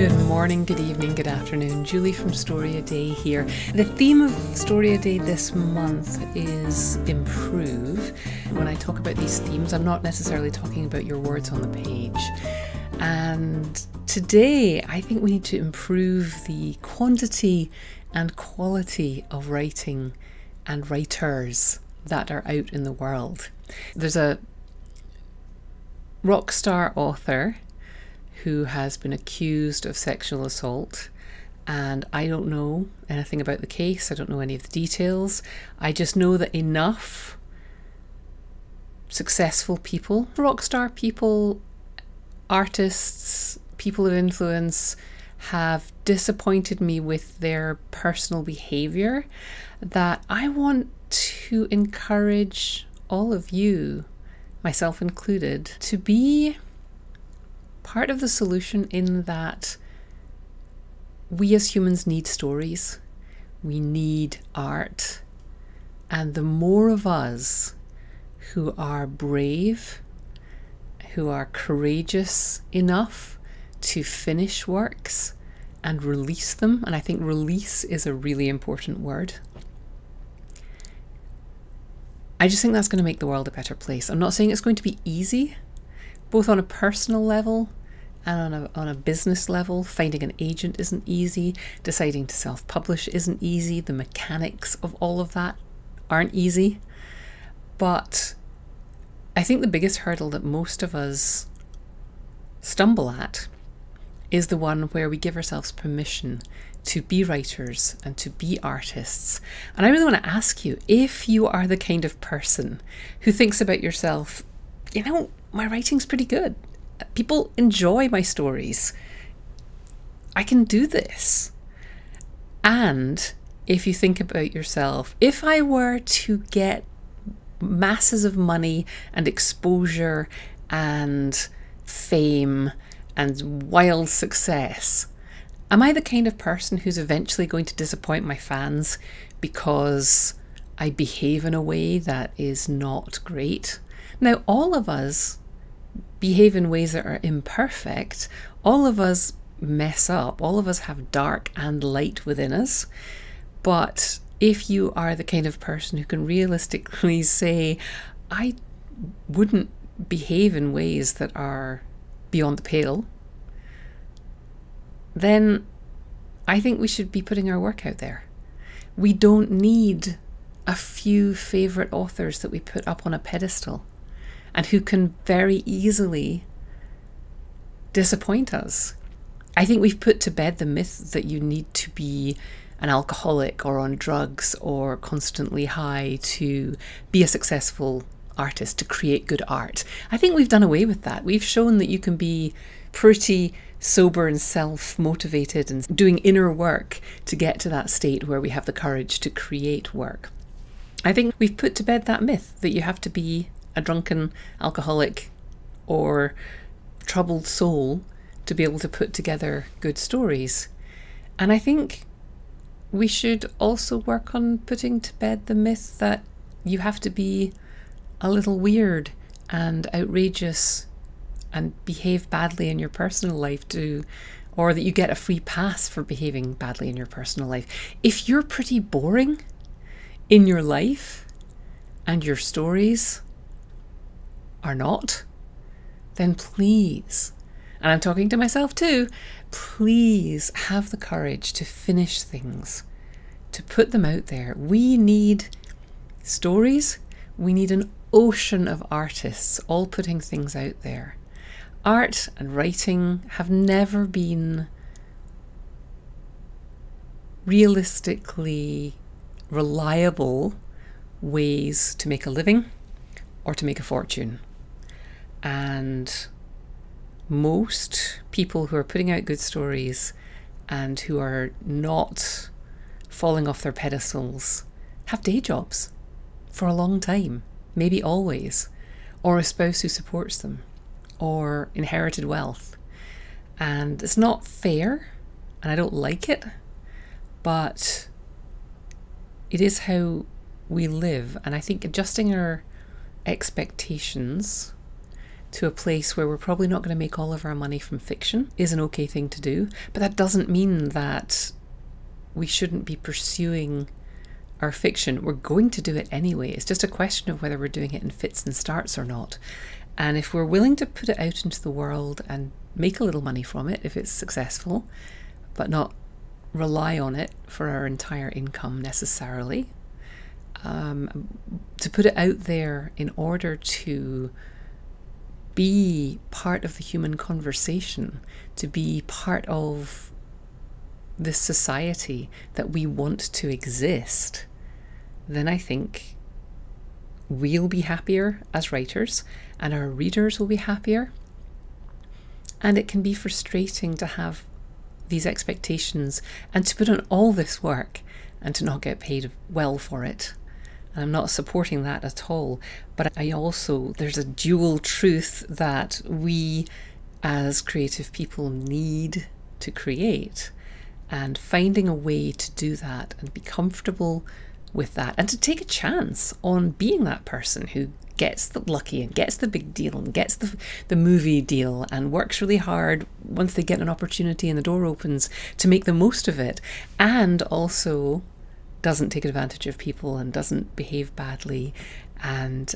Good morning, good evening, good afternoon. Julie from Story a Day here. The theme of Story a Day this month is improve. When I talk about these themes, I'm not necessarily talking about your words on the page. And today, I think we need to improve the quantity and quality of writing and writers that are out in the world. There's a rockstar author who has been accused of sexual assault, and I don't know anything about the case. I don't know any of the details. I just know that enough successful people, rockstar people, artists, people of influence, have disappointed me with their personal behavior that I want to encourage all of you, myself included, to be part of the solution, in that we as humans need stories, we need art, and the more of us who are brave, who are courageous enough to finish works and release them, and I think release is a really important word, I just think that's going to make the world a better place. I'm not saying it's going to be easy, both on a personal level and on a business level. Finding an agent isn't easy. Deciding to self-publish isn't easy. The mechanics of all of that aren't easy. But I think the biggest hurdle that most of us stumble at is the one where we give ourselves permission to be writers and to be artists. And I really want to ask you, if you are the kind of person who thinks about yourself, you know, my writing's pretty good, people enjoy my stories, I can do this. And if you think about yourself, if I were to get masses of money and exposure and fame and wild success, am I the kind of person who's eventually going to disappoint my fans because I behave in a way that is not great? Now, all of us behave in ways that are imperfect. All of us mess up. All of us have dark and light within us. But if you are the kind of person who can realistically say, I wouldn't behave in ways that are beyond the pale, then I think we should be putting our work out there. We don't need a few favourite authors that we put up on a pedestal and who can very easily disappoint us. I think we've put to bed the myth that you need to be an alcoholic or on drugs or constantly high to be a successful artist, to create good art. I think we've done away with that. We've shown that you can be pretty sober and self-motivated and doing inner work to get to that state where we have the courage to create work. I think we've put to bed that myth that you have to be a drunken alcoholic or troubled soul to be able to put together good stories. And I think we should also work on putting to bed the myth that you have to be a little weird and outrageous and behave badly in your personal life or that you get a free pass for behaving badly in your personal life. If you're pretty boring in your life and your stories are not, then please, and I'm talking to myself too, please have the courage to finish things, to put them out there. We need stories. We need an ocean of artists all putting things out there. Art and writing have never been realistically reliable ways to make a living or to make a fortune. And most people who are putting out good stories and who are not falling off their pedestals have day jobs for a long time, maybe always, or a spouse who supports them, or inherited wealth. And it's not fair, and I don't like it, but it is how we live. And I think adjusting our expectations to a place where we're probably not going to make all of our money from fiction is an okay thing to do. But that doesn't mean that we shouldn't be pursuing our fiction. We're going to do it anyway. It's just a question of whether we're doing it in fits and starts or not. And if we're willing to put it out into the world and make a little money from it, if it's successful, but not rely on it for our entire income necessarily, to put it out there in order to be part of the human conversation, to be part of this society that we want to exist, then I think we'll be happier as writers and our readers will be happier. And it can be frustrating to have these expectations and to put on all this work and to not get paid well for it. And I'm not supporting that at all. But there's a dual truth that we as creative people need to create, and finding a way to do that and be comfortable with that and to take a chance on being that person who gets the lucky and gets the big deal and gets the movie deal and works really hard once they get an opportunity and the door opens to make the most of it, and also doesn't take advantage of people and doesn't behave badly. And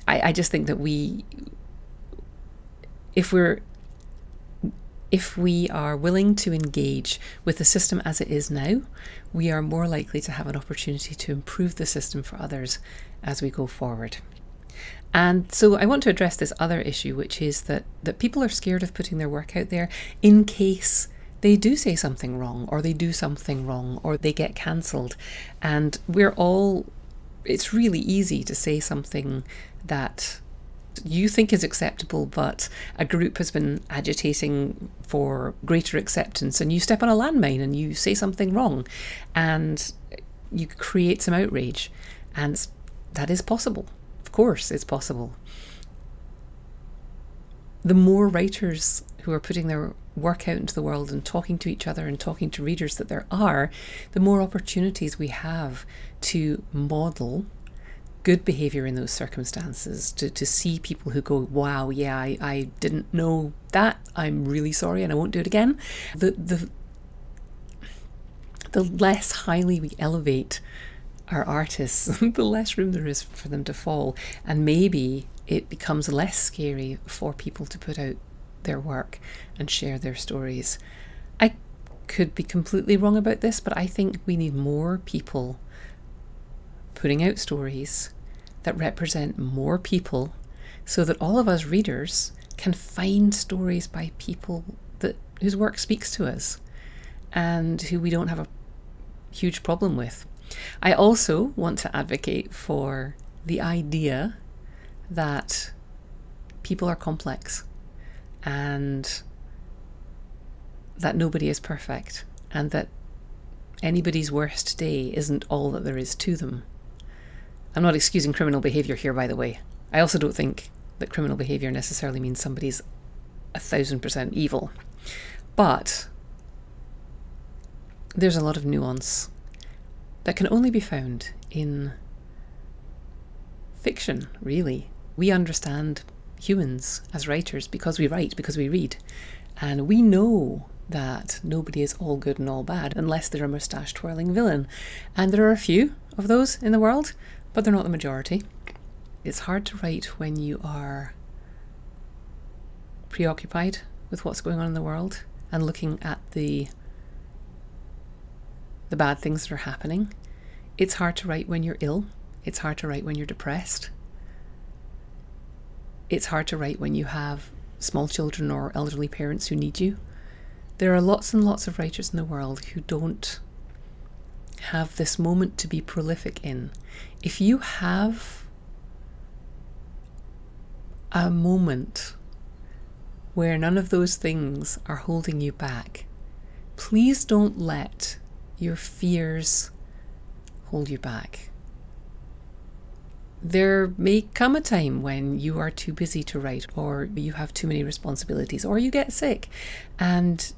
I just think that if we are willing to engage with the system as it is now, we are more likely to have an opportunity to improve the system for others as we go forward. And so I want to address this other issue, which is that people are scared of putting their work out there in case they do say something wrong, or they do something wrong, or they get cancelled. And it's really easy to say something that you think is acceptable, but a group has been agitating for greater acceptance, and you step on a landmine and you say something wrong and you create some outrage. And that is possible. Of course, it's possible. The more writers who are putting their work out into the world and talking to each other and talking to readers that there are, the more opportunities we have to model good behavior in those circumstances, to see people who go, wow, yeah, I didn't know that, I'm really sorry and I won't do it again. The less highly we elevate our artists, the less room there is for them to fall, and maybe it becomes less scary for people to put out their work and share their stories. I could be completely wrong about this, but I think we need more people putting out stories that represent more people, so that all of us readers can find stories by people whose work speaks to us and who we don't have a huge problem with. I also want to advocate for the idea that people are complex and that nobody is perfect, and that anybody's worst day isn't all that there is to them. I'm not excusing criminal behaviour here, by the way. I also don't think that criminal behaviour necessarily means somebody's 1000% evil. But there's a lot of nuance that can only be found in fiction, really. We understand humans as writers because we write, because we read. And we know that nobody is all good and all bad unless they're a moustache-twirling villain. And there are a few of those in the world, but they're not the majority. It's hard to write when you are preoccupied with what's going on in the world and looking at the bad things that are happening. It's hard to write when you're ill. It's hard to write when you're depressed. It's hard to write when you have small children or elderly parents who need you. There are lots and lots of writers in the world who don't have this moment to be prolific in. If you have a moment where none of those things are holding you back, please don't let your fears hold you back. There may come a time when you are too busy to write, or you have too many responsibilities, or you get sick. And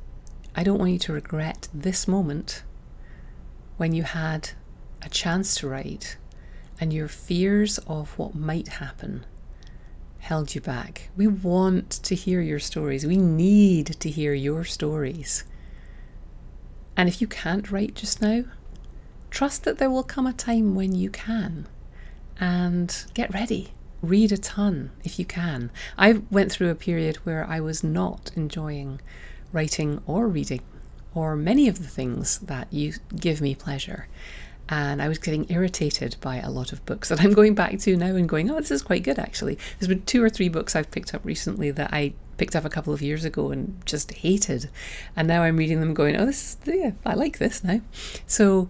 I don't want you to regret this moment when you had a chance to write and your fears of what might happen held you back. We want to hear your stories. We need to hear your stories. And if you can't write just now, trust that there will come a time when you can. And get ready. Read a ton if you can. I went through a period where I was not enjoying writing or reading or many of the things that give me pleasure. And I was getting irritated by a lot of books that I'm going back to now and going, oh, this is quite good actually. There's been 2 or 3 books I've picked up recently that I picked up a couple of years ago and just hated. And now I'm reading them going, oh, I like this now. So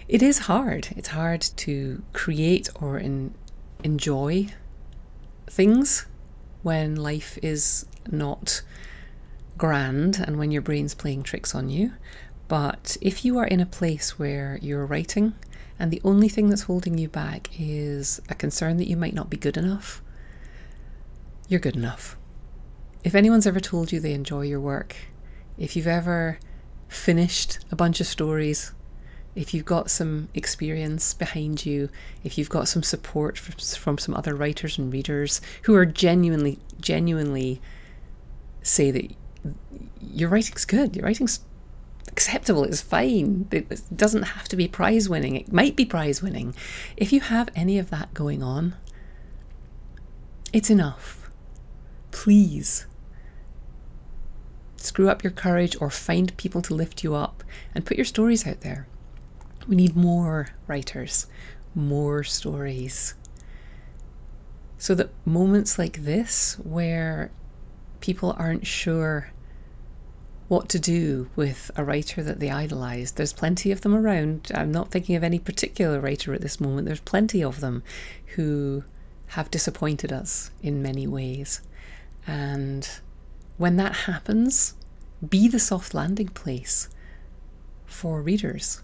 it is hard. It's hard to create or enjoy things when life is not grand and when your brain's playing tricks on you. But if you are in a place where you're writing and the only thing that's holding you back is a concern that you might not be good enough, you're good enough. If anyone's ever told you they enjoy your work, if you've ever finished a bunch of stories, if you've got some experience behind you, if you've got some support from some other writers and readers who are genuinely say that your writing's good, your writing's acceptable, it's fine, it doesn't have to be prize winning, it might be prize winning. If you have any of that going on, it's enough. Please screw up your courage or find people to lift you up and put your stories out there. We need more writers, more stories. So that moments like this, where people aren't sure what to do with a writer that they idolize, there's plenty of them around. I'm not thinking of any particular writer at this moment. There's plenty of them who have disappointed us in many ways. And when that happens, be the soft landing place for readers.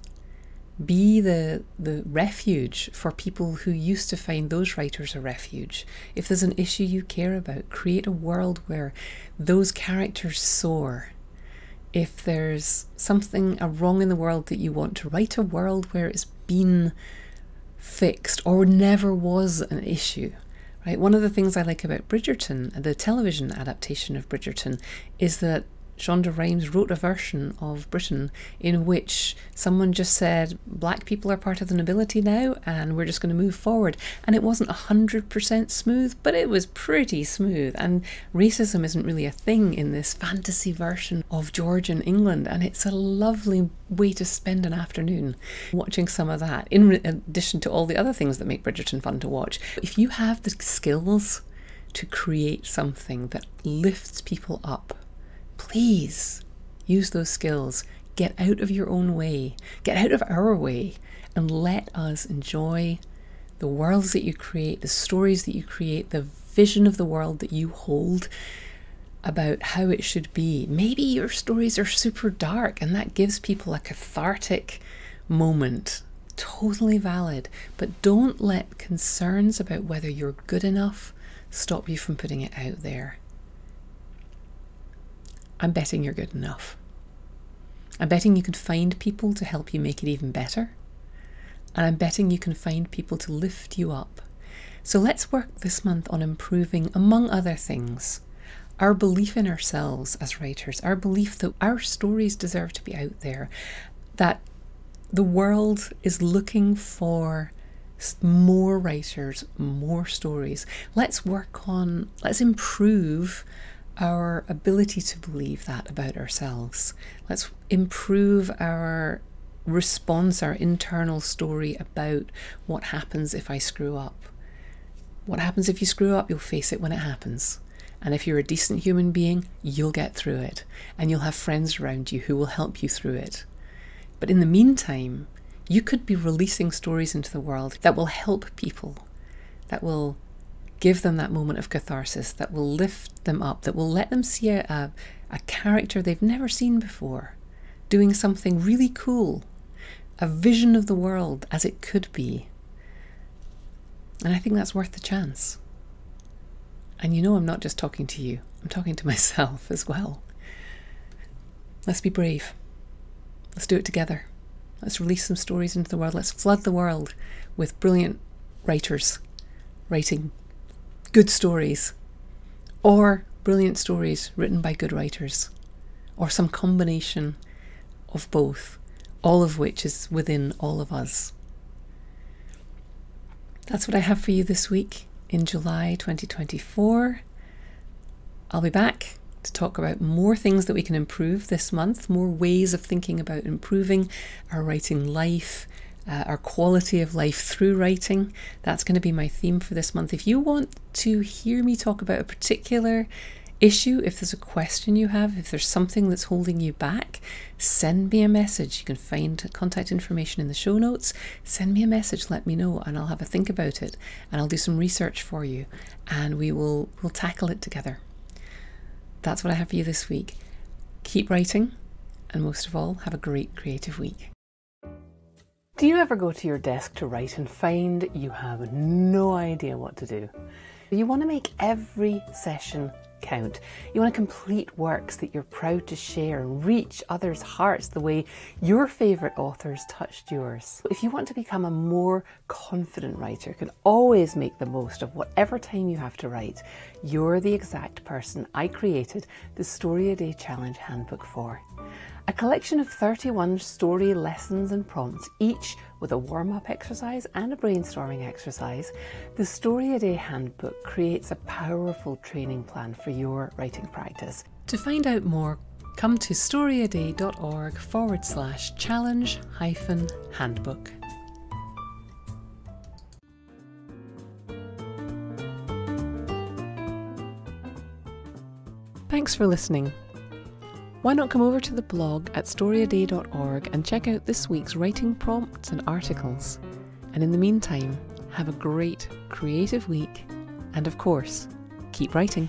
Be the refuge for people who used to find those writers a refuge. If there's an issue you care about, create a world where those characters soar. If there's something wrong in the world that you want to write a world where it's been fixed or never was an issue. Right? One of the things I like about Bridgerton, the television adaptation of Bridgerton, is that Shonda Rhimes wrote a version of Britain in which someone just said, black people are part of the nobility now and we're just going to move forward. And it wasn't 100% smooth, but it was pretty smooth. And racism isn't really a thing in this fantasy version of Georgian England. And it's a lovely way to spend an afternoon watching some of that, in addition to all the other things that make Bridgerton fun to watch. If you have the skills to create something that lifts people up, please use those skills. Get out of your own way. Get out of our way and let us enjoy the worlds that you create, the stories that you create, the vision of the world that you hold about how it should be. Maybe your stories are super dark and that gives people a cathartic moment. Totally valid. But don't let concerns about whether you're good enough stop you from putting it out there. I'm betting you're good enough. I'm betting you can find people to help you make it even better. And I'm betting you can find people to lift you up. So let's work this month on improving, among other things, our belief in ourselves as writers, our belief that our stories deserve to be out there, that the world is looking for more writers, more stories. Let's improve our ability to believe that about ourselves. Let's improve our response, our internal story about what happens if I screw up. What happens if you screw up? You'll face it when it happens. And if you're a decent human being, you'll get through it. And you'll have friends around you who will help you through it. But in the meantime, you could be releasing stories into the world that will help people, that will give them that moment of catharsis, that will lift them up, that will let them see a character they've never seen before, doing something really cool, a vision of the world as it could be. And I think that's worth the chance. And you know, I'm not just talking to you, I'm talking to myself as well. Let's be brave. Let's do it together. Let's release some stories into the world. Let's flood the world with brilliant writers writing good stories, or brilliant stories written by good writers, or some combination of both, all of which is within all of us. That's what I have for you this week in July 2024. I'll be back to talk about more things that we can improve this month, more ways of thinking about improving our writing life, our quality of life through writing. That's going to be my theme for this month. If you want to hear me talk about a particular issue, if there's a question you have, if there's something that's holding you back, send me a message. You can find contact information in the show notes. Send me a message, let me know, and I'll have a think about it, and I'll do some research for you, and we'll tackle it together. That's what I have for you this week. Keep writing, and most of all, have a great creative week. Do you ever go to your desk to write and find you have no idea what to do? You want to make every session count. You want to complete works that you're proud to share and reach others' hearts the way your favourite authors touched yours. If you want to become a more confident writer, can always make the most of whatever time you have to write, you're the exact person I created the Story a Day Challenge Handbook for. A collection of 31 story lessons and prompts, each with a warm-up exercise and a brainstorming exercise, the Story a Day Handbook creates a powerful training plan for your writing practice. To find out more, come to storyaday.org/challenge-handbook. Thanks for listening. Why not come over to the blog at storyaday.org and check out this week's writing prompts and articles. And in the meantime, have a great creative week, and of course, keep writing.